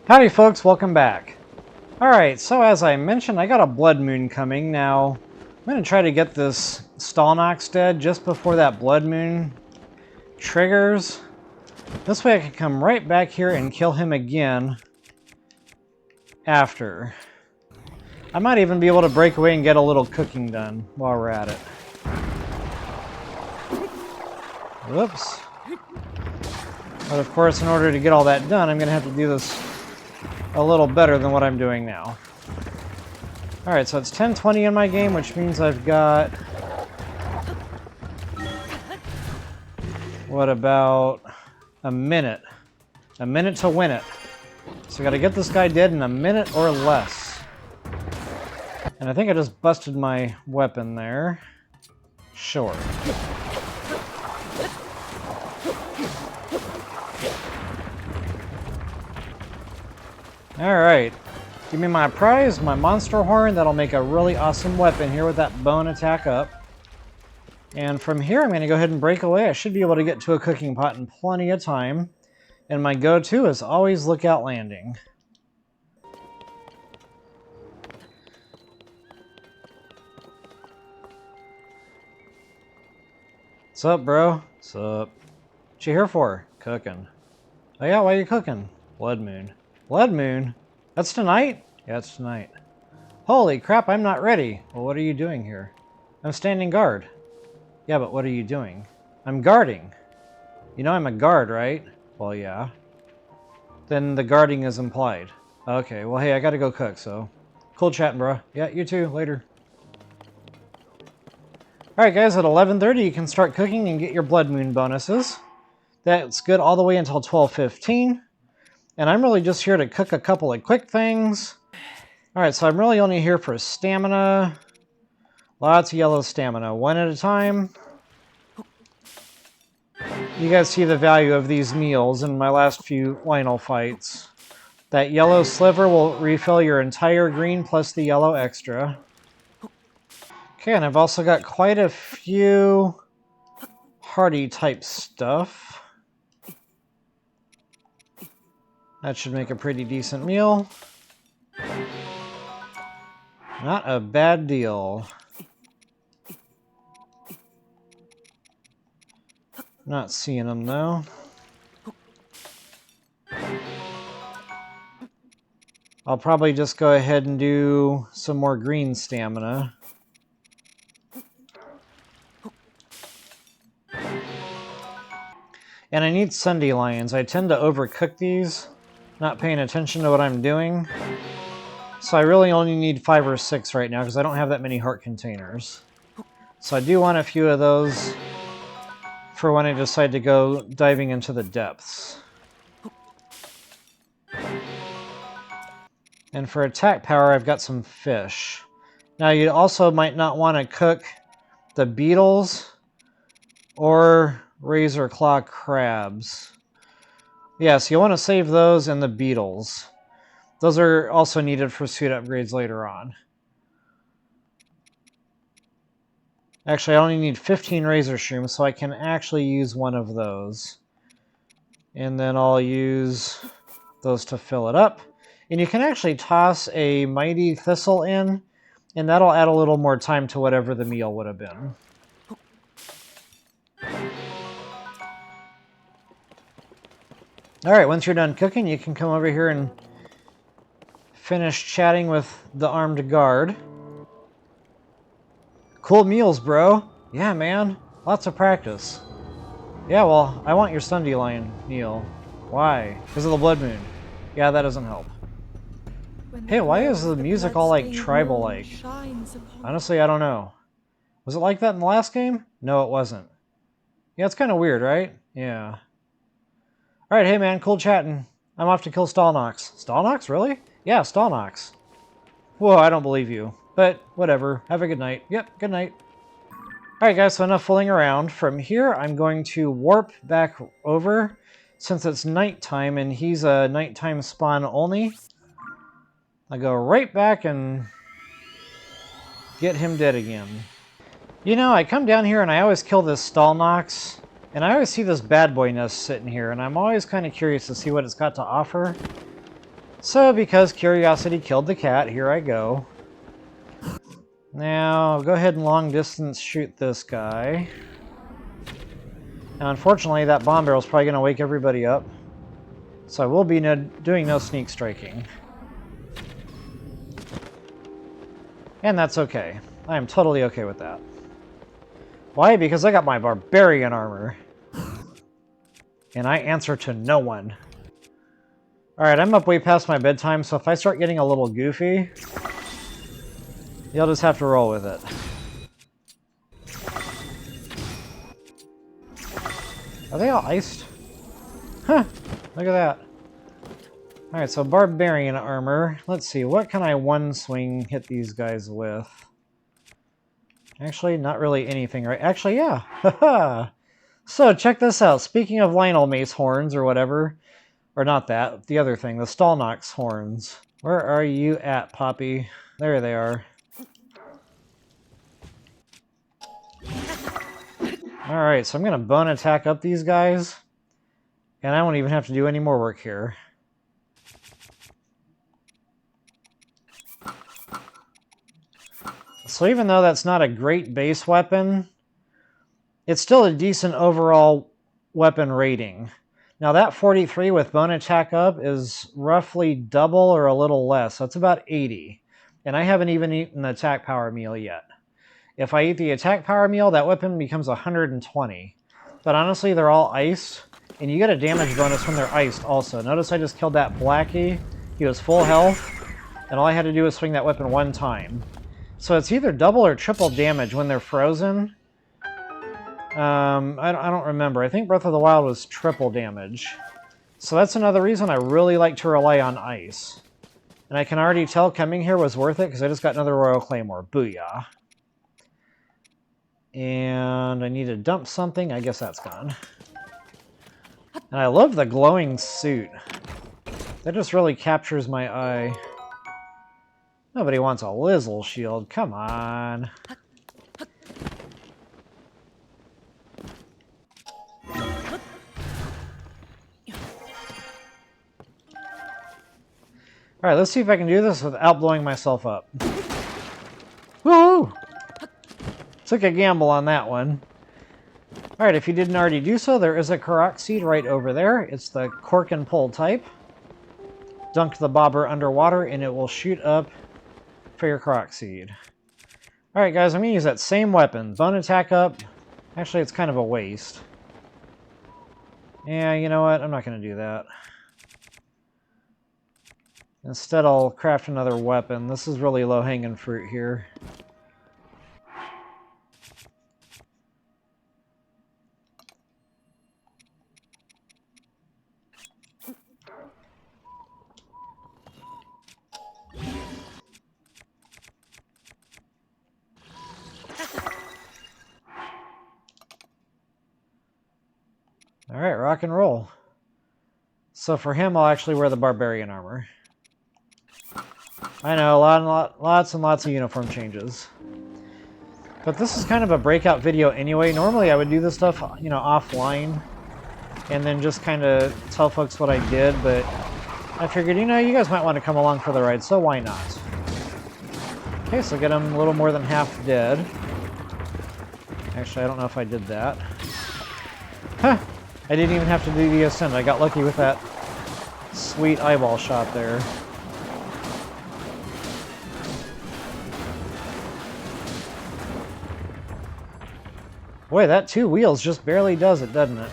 Howdy folks, welcome back. Alright, so as I mentioned, I got a blood moon coming. Now, I'm going to try to get this Stalnox dead just before that blood moon triggers. This way I can come right back here and kill him again after. I might even be able to break away and get a little cooking done while we're at it. Whoops. But of course, in order to get all that done, I'm going to have to do this a little better than what I'm doing now. Alright, so it's 10:20 in my game, which means I've got... what, about a minute? A minute to win it. So I gotta get this guy dead in a minute or less. And I think I just busted my weapon there. Sure. Alright, give me my prize, my monster horn. That'll make a really awesome weapon here with that bone attack up. And from here, I'm going to go ahead and break away. I should be able to get to a cooking pot in plenty of time. And my go-to is always Lookout Landing. What's up, bro? What's up? What you here for? Cooking. Oh yeah, why are you cooking? Blood moon. Blood moon? That's tonight? Yeah, it's tonight. Holy crap, I'm not ready. Well, what are you doing here? I'm standing guard. Yeah, but what are you doing? I'm guarding. You know I'm a guard, right? Well, yeah. Then the guarding is implied. Okay, well, hey, I gotta go cook, so... cool chatting, bro. Yeah, you too. Later. Alright, guys, at 11:30, you can start cooking and get your blood moon bonuses. That's good all the way until 12:15. And I'm really just here to cook a couple of quick things. Alright, so I'm really only here for stamina. Lots of yellow stamina, one at a time. You guys see the value of these meals in my last few Lynel fights. That yellow sliver will refill your entire green plus the yellow extra. Okay, and I've also got quite a few hearty type stuff. That should make a pretty decent meal. Not a bad deal. Not seeing them though. I'll probably just go ahead and do some more green stamina. And I need Sunday lions. I tend to overcook these, not paying attention to what I'm doing. So I really only need 5 or 6 right now because I don't have that many heart containers. So I do want a few of those for when I decide to go diving into the depths. And for attack power, I've got some fish. Now you also might not want to cook the beetles or razor claw crabs. Yeah, so you want to save those and the beetles. Those are also needed for suit upgrades later on. Actually, I only need 15 razor shrooms, so I can actually use one of those. And then I'll use those to fill it up. And you can actually toss a mighty thistle in, and that'll add a little more time to whatever the meal would have been. Alright, once you're done cooking, you can come over here and finish chatting with the armed guard. Cool meals, bro. Yeah, man. Lots of practice. Yeah, well, I want your Sunday lion meal. Why? Because of the blood moon. Yeah, that doesn't help. Hey, why is the music all like tribal-like? Honestly, I don't know. Was it like that in the last game? No, it wasn't. Yeah, it's kind of weird, right? Yeah. Alright, hey man, cool chatting. I'm off to kill Stalnox. Stalnox? Really? Yeah, Stalnox. Whoa, I don't believe you. But, whatever. Have a good night. Yep, good night. Alright guys, so enough fooling around. From here, I'm going to warp back over, since it's nighttime and he's a nighttime spawn only. I'll go right back and get him dead again. You know, I come down here and I always kill this Stalnox, and I always see this bad boy nest sitting here, and I'm always kind of curious to see what it's got to offer. So, because curiosity killed the cat, here I go. Now, go ahead and long distance shoot this guy. Now, unfortunately, that bomb barrel is probably going to wake everybody up. So I will be doing no sneak striking. And that's okay. I am totally okay with that. Why? Because I got my barbarian armor. And I answer to no one. Alright, I'm up way past my bedtime, so if I start getting a little goofy, you'll just have to roll with it. Are they all iced? Huh! Look at that. Alright, so barbarian armor. Let's see, what can I one swing hit these guys with? Actually, not really anything, right? Actually, yeah. Haha! So, check this out. Speaking of Lynel mace horns or whatever, or not that, the other thing, the Stalnox horns. Where are you at, Poppy? There they are. Alright, so I'm going to bone attack up these guys, and I won't even have to do any more work here. So even though that's not a great base weapon, it's still a decent overall weapon rating. Now that 43 with bone attack up is roughly double or a little less, so it's about 80. And I haven't even eaten the attack power meal yet. If I eat the attack power meal, that weapon becomes 120. But honestly, they're all iced, and you get a damage bonus when they're iced also. Notice I just killed that Blackie. He was full health, and all I had to do was swing that weapon one time. So it's either double or triple damage when they're frozen. I don't remember. I think Breath of the Wild was triple damage. So that's another reason I really like to rely on ice. And I can already tell coming here was worth it because I just got another Royal Claymore. Booyah. And I need to dump something. I guess that's gone. And I love the glowing suit. That just really captures my eye. Nobody wants a Lizzle shield. Come on. Alright, let's see if I can do this without blowing myself up. Woohoo! Took a gamble on that one. Alright, if you didn't already do so, there is a Korok seed right over there. It's the cork and pull type. Dunk the bobber underwater and it will shoot up for your Korok seed. Alright guys, I'm going to use that same weapon. Bone attack up. Actually, it's kind of a waste. Yeah, you know what? I'm not going to do that. Instead, I'll craft another weapon. This is really low-hanging fruit here. Alright, rock and roll. So for him, I'll actually wear the barbarian armor. I know, lots and lots of uniform changes. But this is kind of a breakout video anyway. Normally I would do this stuff, you know, offline. And then just kind of tell folks what I did, but I figured, you know, you guys might want to come along for the ride, so why not? Okay, so get him a little more than half dead. Actually, I don't know if I did that. Huh! I didn't even have to do the ascent. I got lucky with that sweet eyeball shot there. Boy, that 2 wheels just barely does it, doesn't it?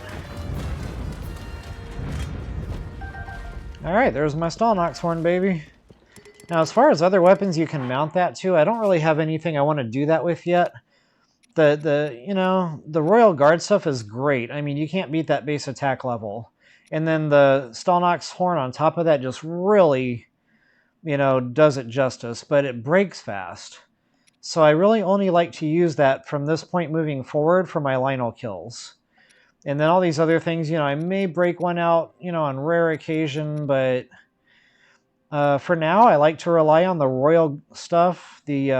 Alright, there's my Stalnox horn, baby. Now, as far as other weapons you can mount that to, I don't really have anything I want to do that with yet. You know, the Royal Guard stuff is great. I mean, you can't beat that base attack level. And then the Stalnox horn on top of that just really, you know, does it justice, but it breaks fast. So I really only like to use that from this point moving forward for my Lynel kills. And then all these other things, you know, I may break one out, you know, on rare occasion, but for now, I like to rely on the Royal stuff, the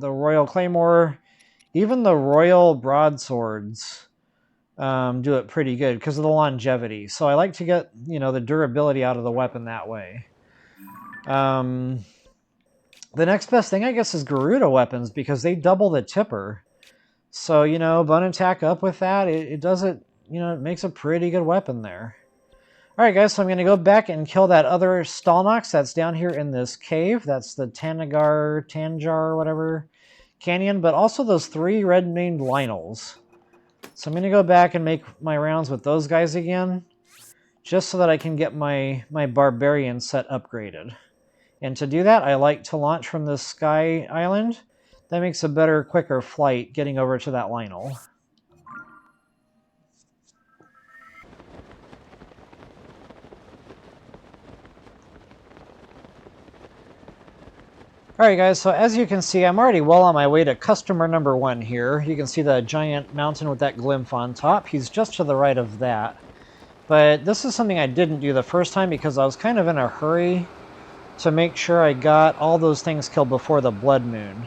Royal Claymore. Even the Royal broadswords do it pretty good because of the longevity. So I like to get, you know, the durability out of the weapon that way. The next best thing, I guess, is Garuda weapons, because they double the tipper. So, you know, bone attack up with that, it does it, you know, it makes a pretty good weapon there. Alright guys, so I'm going to go back and kill that other Stalnox that's down here in this cave. That's the Tanjar, whatever, canyon, but also those 3 red-named Lynels. So I'm going to go back and make my rounds with those guys again, just so that I can get my Barbarian set upgraded. And to do that, I like to launch from the Sky Island. That makes a better, quicker flight getting over to that Lynel. Alright guys, so as you can see, I'm already well on my way to customer number 1 here. You can see the giant mountain with that glymph on top. He's just to the right of that. But this is something I didn't do the first time because I was kind of in a hurry to make sure I got all those things killed before the blood moon.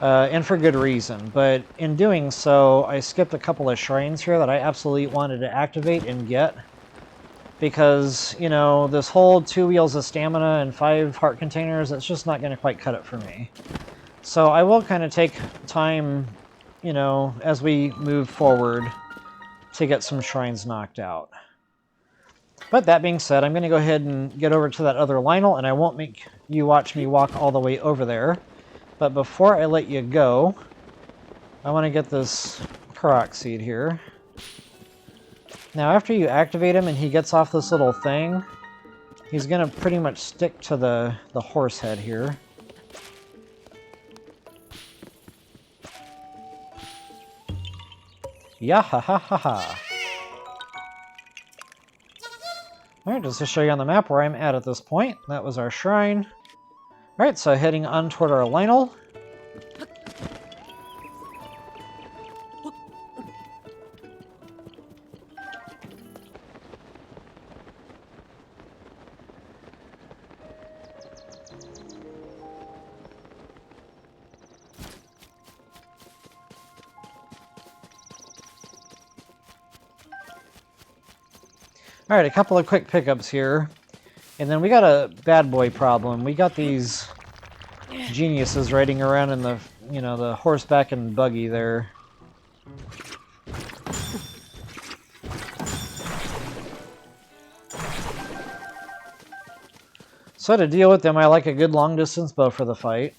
And for good reason. But in doing so, I skipped a couple of shrines here that I absolutely wanted to activate and get. Because, you know, this whole 2 wheels of stamina and 5 heart containers, it's just not going to quite cut it for me. So I will kind of take time, you know, as we move forward to get some shrines knocked out. But that being said, I'm going to go ahead and get over to that other Lynel, and I won't make you watch me walk all the way over there. But before I let you go, I want to get this Korok seed here. Now, after you activate him and he gets off this little thing, he's going to pretty much stick to the horse head here. Yahahaha. Alright, just to show you on the map where I'm at this point. That was our shrine. Alright, so heading on toward our Lynel. Alright, a couple of quick pickups here. And then we got a bad boy problem. We got these geniuses riding around in the, you know, the horseback and buggy there. So to deal with them, I like a good long distance bow for the fight.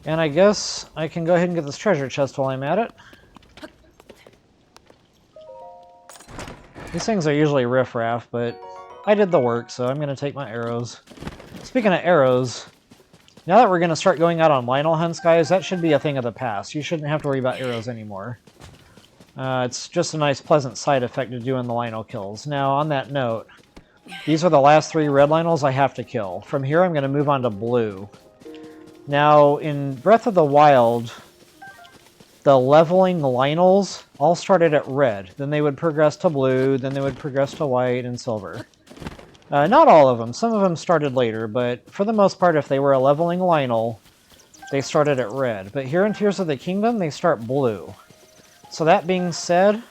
And I guess I can go ahead and get this treasure chest while I'm at it. These things are usually riffraff, but I did the work, so I'm going to take my arrows. Speaking of arrows, now that we're going to start going out on Lynel hunts, guys, that should be a thing of the past. You shouldn't have to worry about arrows anymore. It's just a nice, pleasant side effect to doing the Lynel kills. Now, on that note, these are the last 3 red Lynels I have to kill. From here, I'm going to move on to blue. Now, in Breath of the Wild, the leveling Lynels all started at red. Then they would progress to blue, then they would progress to white and silver. Not all of them. Some of them started later, but for the most part, if they were a leveling Lynel, they started at red. But here in Tears of the Kingdom, they start blue. So that being said,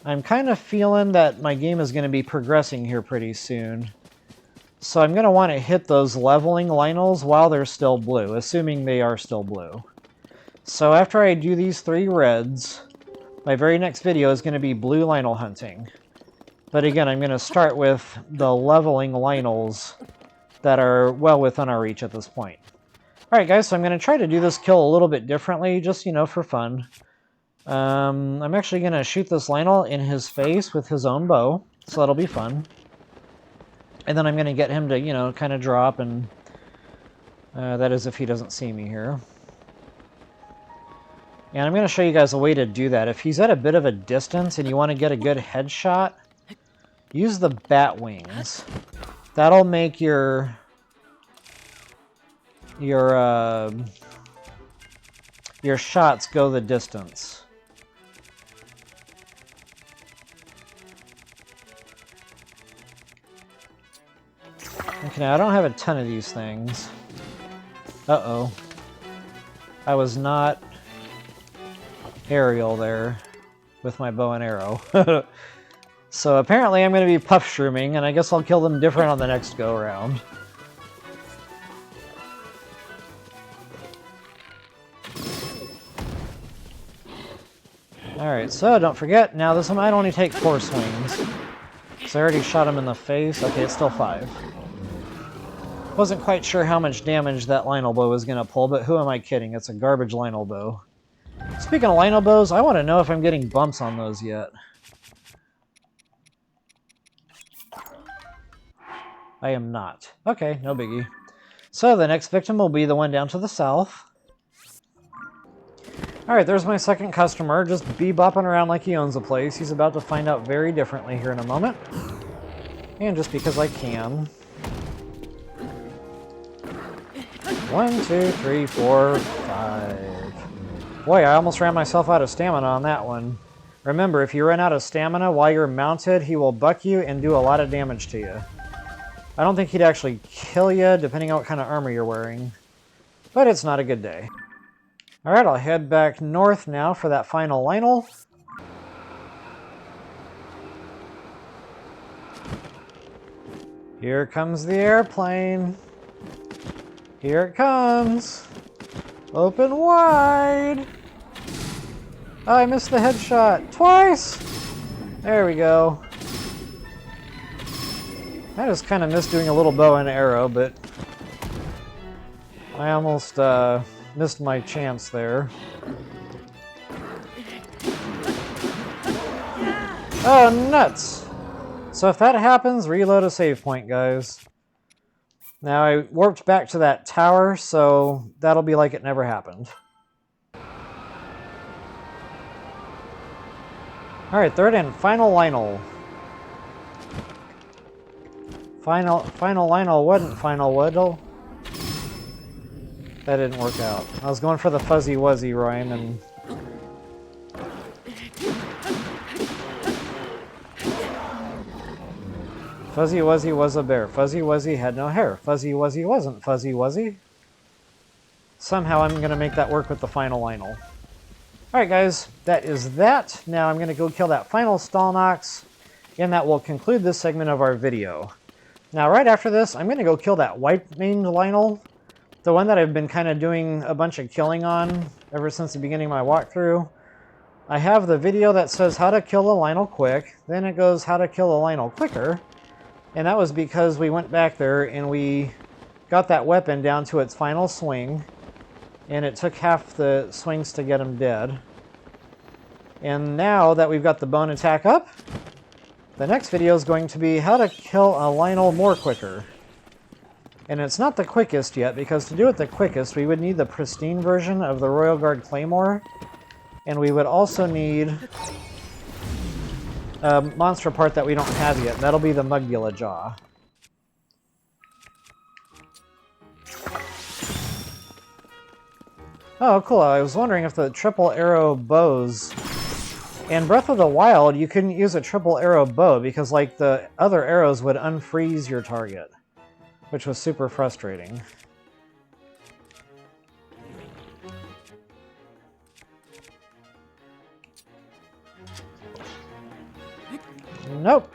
I'm kind of feeling that my game is going to be progressing here pretty soon. So I'm going to want to hit those leveling Lynels while they're still blue, assuming they are still blue. So after I do these 3 reds, my very next video is going to be blue Lynel hunting. But again, I'm going to start with the leveling Lynels that are well within our reach at this point. Alright guys, so I'm going to try to do this kill a little bit differently, just, you know, for fun. I'm actually going to shoot this Lynel in his face with his own bow, so that'll be fun. And then I'm going to get him to, you know, kind of drop, and that is if he doesn't see me here. And I'm going to show you guys a way to do that. If he's at a bit of a distance and you want to get a good headshot, use the bat wings. That'll make your shots go the distance. Okay, now I don't have a ton of these things. Uh-oh. I was not aerial there with my bow and arrow. So apparently I'm going to be puff shrooming, and I guess I'll kill them different on the next go-around. Alright, so don't forget, now this might only take 4 swings. So I already shot him in the face. Okay, it's still 5. Wasn't quite sure how much damage that Lynel bow was going to pull, but who am I kidding? It's a garbage Lynel bow. Speaking of Lynel bows, I want to know if I'm getting bumps on those yet. I am not. Okay, no biggie. So the next victim will be the one down to the south. Alright, there's my second customer, just bebopping around like he owns the place. He's about to find out very differently here in a moment. And just because I can. 1, 2, 3, 4, 5. Boy, I almost ran myself out of stamina on that one. Remember, if you run out of stamina while you're mounted, he will buck you and do a lot of damage to you. I don't think he'd actually kill you, depending on what kind of armor you're wearing. But it's not a good day. Alright, I'll head back north now for that final Lynel. Here comes the airplane. Here it comes. Open wide. Oh, I missed the headshot. Twice! There we go. I just kind of missed doing a little bow and arrow, but I almost missed my chance there. Oh, nuts! So if that happens, reload a save point, guys. Now, I warped back to that tower, so that'll be like it never happened. Alright, third and final Lynel. Final Lynel wasn't final Whittle. That didn't work out. I was going for the Fuzzy Wuzzy rhyme and... Fuzzy Wuzzy was a bear. Fuzzy Wuzzy had no hair. Fuzzy Wuzzy wasn't Fuzzy Wuzzy. Somehow I'm going to make that work with the final Lynel. Alright guys, that is that. Now I'm going to go kill that final Stalnox, and that will conclude this segment of our video. Now right after this, I'm going to go kill that white-maned Lynel, the one that I've been kind of doing a bunch of killing on ever since the beginning of my walkthrough. I have the video that says how to kill a Lynel quick, then it goes how to kill a Lynel quicker, and that was because we went back there and we got that weapon down to its final swing, and it took half the swings to get him dead. And now that we've got the bone attack up, the next video is going to be how to kill a Lynel more quicker. And it's not the quickest yet, because to do it the quickest, we would need the pristine version of the Royal Guard Claymore, and we would also need a monster part that we don't have yet. That'll be the Mugula Jaw. Oh, cool. I was wondering if the triple arrow bows... In Breath of the Wild, you couldn't use a triple arrow bow because, like, the other arrows would unfreeze your target, which was super frustrating. Nope.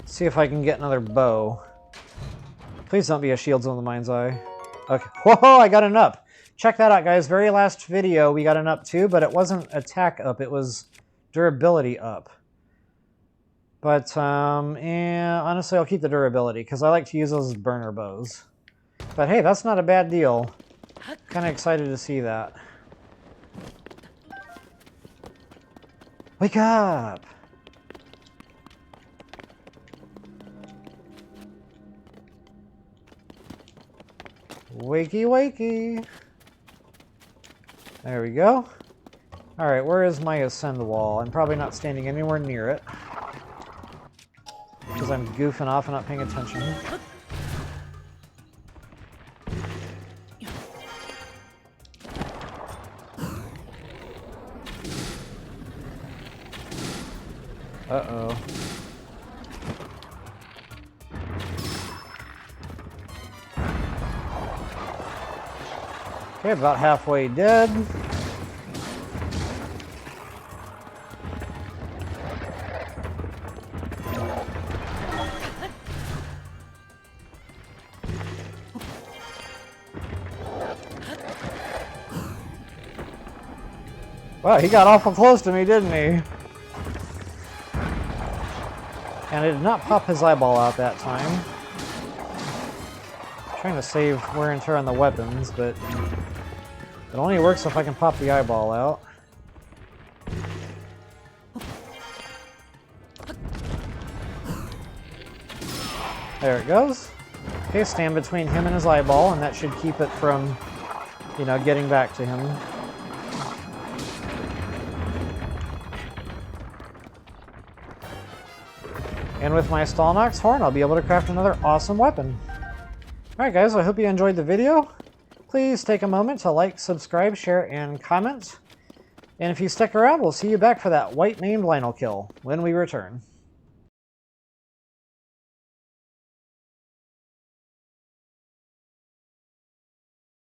See if I can get another bow. Please don't be a Shields on the Mind's Eye. Okay. Whoa, I got an up. Check that out, guys. Very last video, we got an up too, but it wasn't attack up. It was durability up. But, honestly, I'll keep the durability, because I like to use those as burner bows. But hey, that's not a bad deal. Kind of excited to see that. Wake up! Wakey, wakey. There we go. Alright, where is my ascend wall? I'm probably not standing anywhere near it, because I'm goofing off and not paying attention. Uh-oh. Okay, about halfway dead. Wow, he got awful close to me, didn't he? And I did not pop his eyeball out that time. Trying to save wear and tear on the weapons, but it only works if I can pop the eyeball out. There it goes. Okay, stand between him and his eyeball, and that should keep it from, you know, getting back to him. And with my Stalnox horn, I'll be able to craft another awesome weapon. Alright guys, I hope you enjoyed the video. Please take a moment to like, subscribe, share, and comment. And if you stick around, we'll see you back for that white named Lynel kill when we return.